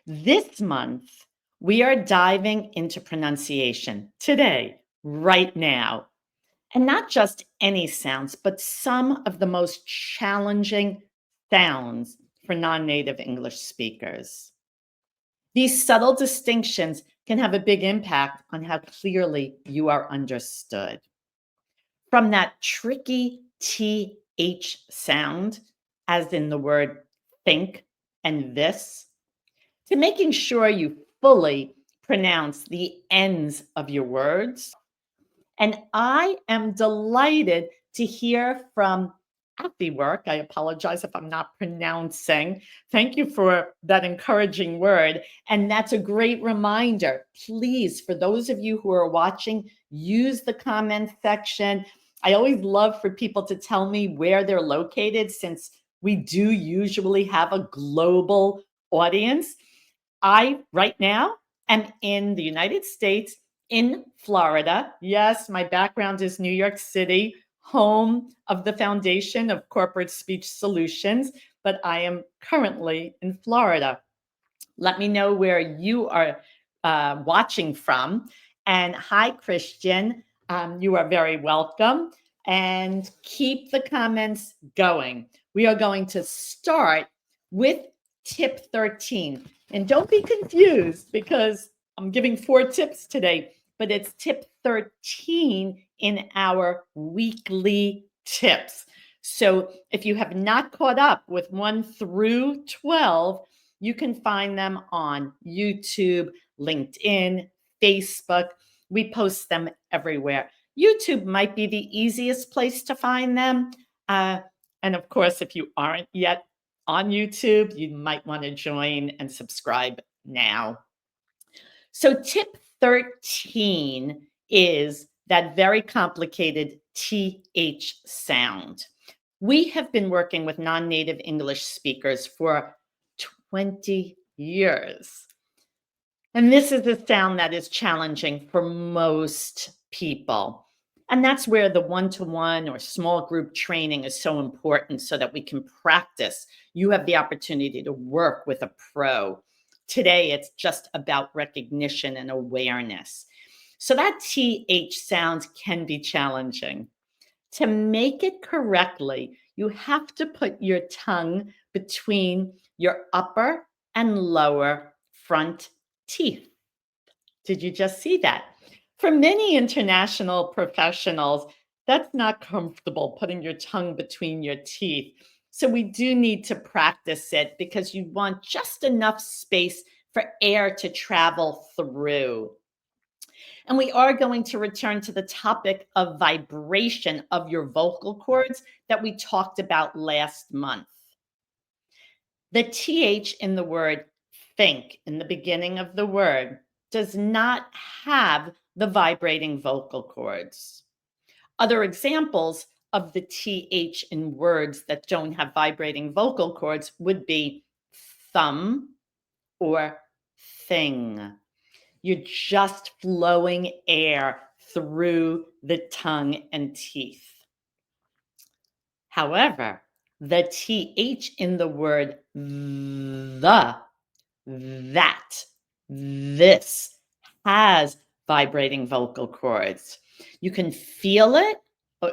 This month, we are diving into pronunciation today, right now. And not just any sounds, but some of the most challenging sounds for non native English speakers. These subtle distinctions can have a big impact on how clearly you are understood. From that tricky TH sound, as in the word think and this, to making sure you fully pronounce the ends of your words. And I am delighted to hear from Happy Work. I apologize if I'm not pronouncing. Thank you for that encouraging word. And that's a great reminder. Please, for those of you who are watching, use the comment section. I always love for people to tell me where they're located since we do usually have a global audience. I, right now, am in the United States, in Florida. Yes, my background is New York City, home of the Foundation of Corporate Speech Solutions, but I am currently in Florida. Let me know where you are watching from. And hi, Christian. You are very welcome. And keep the comments going. We are going to start with tip 13. And don't be confused because I'm giving 4 tips today, but it's tip 13 in our weekly tips. So if you have not caught up with 1 through 12, you can find them on YouTube, LinkedIn, Facebook. We post them everywhere. YouTube might be the easiest place to find them. And of course, if you aren't yet on YouTube, you might want to join and subscribe now. So, tip 13 is that very complicated TH sound. We have been working with non native English speakers for 20 years. And this is a sound that is challenging for most people. And that's where the one-to-one or small group training is so important so that we can practice. You have the opportunity to work with a pro. Today, it's just about recognition and awareness. So that TH sound can be challenging. To make it correctly, you have to put your tongue between your upper and lower front teeth. Did you just see that? For many international professionals, that's not comfortable putting your tongue between your teeth. So we do need to practice it because you want just enough space for air to travel through. And we are going to return to the topic of vibration of your vocal cords that we talked about last month. The TH in the word think in the beginning of the word does not have the vibrating vocal cords. Other examples of the TH in words that don't have vibrating vocal cords would be thumb or thing. You're just flowing air through the tongue and teeth. However, the TH in the word that, this has vibrating vocal cords. You can feel it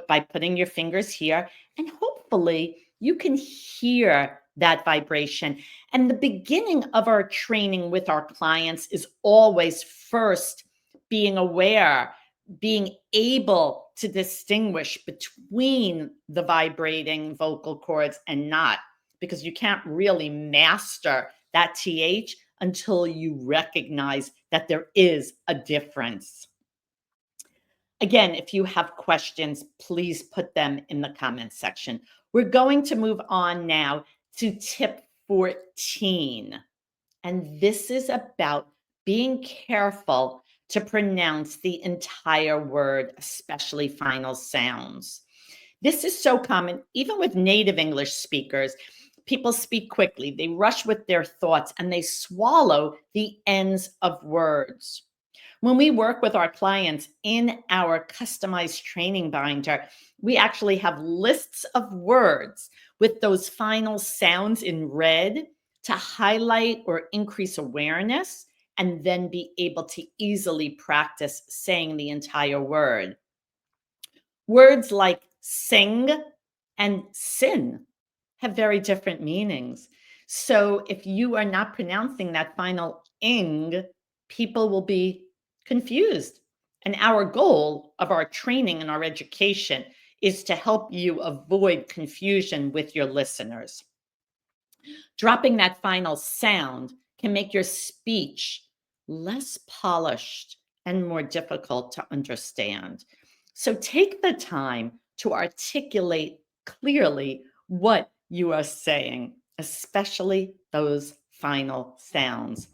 by putting your fingers here, and hopefully you can hear that vibration. And the beginning of our training with our clients is always first being aware, being able to distinguish between the vibrating vocal cords and not, because you can't really master that TH until you recognize that there is a difference. Again, if you have questions, please put them in the comment section. We're going to move on now to tip 14. And this is about being careful to pronounce the entire word, especially final sounds. This is so common, even with native English speakers. People speak quickly, they rush with their thoughts, and they swallow the ends of words. When we work with our clients in our customized training binder, we actually have lists of words with those final sounds in red to highlight or increase awareness and then be able to easily practice saying the entire word. Words like sing and sin have very different meanings. So if you are not pronouncing that final ing, people will be confused. And our goal of our training and our education is to help you avoid confusion with your listeners. Dropping that final sound can make your speech less polished and more difficult to understand. So take the time to articulate clearly what you are saying, especially those final sounds.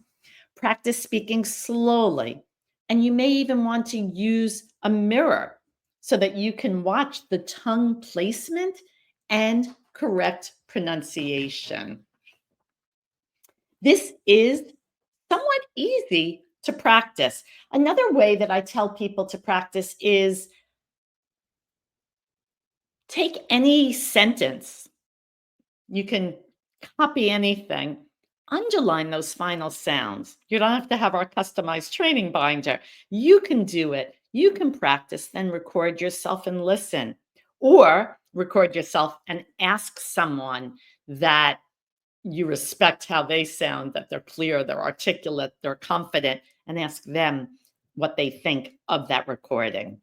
Practice speaking slowly, and you may even want to use a mirror so that you can watch the tongue placement and correct pronunciation. This is somewhat easy to practice. Another way that I tell people to practice is take any sentence. You can copy anything, underline those final sounds. You don't have to have our customized training binder. You can do it. You can practice, then record yourself and listen, or record yourself and ask someone that you respect how they sound, that they're clear, they're articulate, they're confident, and ask them what they think of that recording.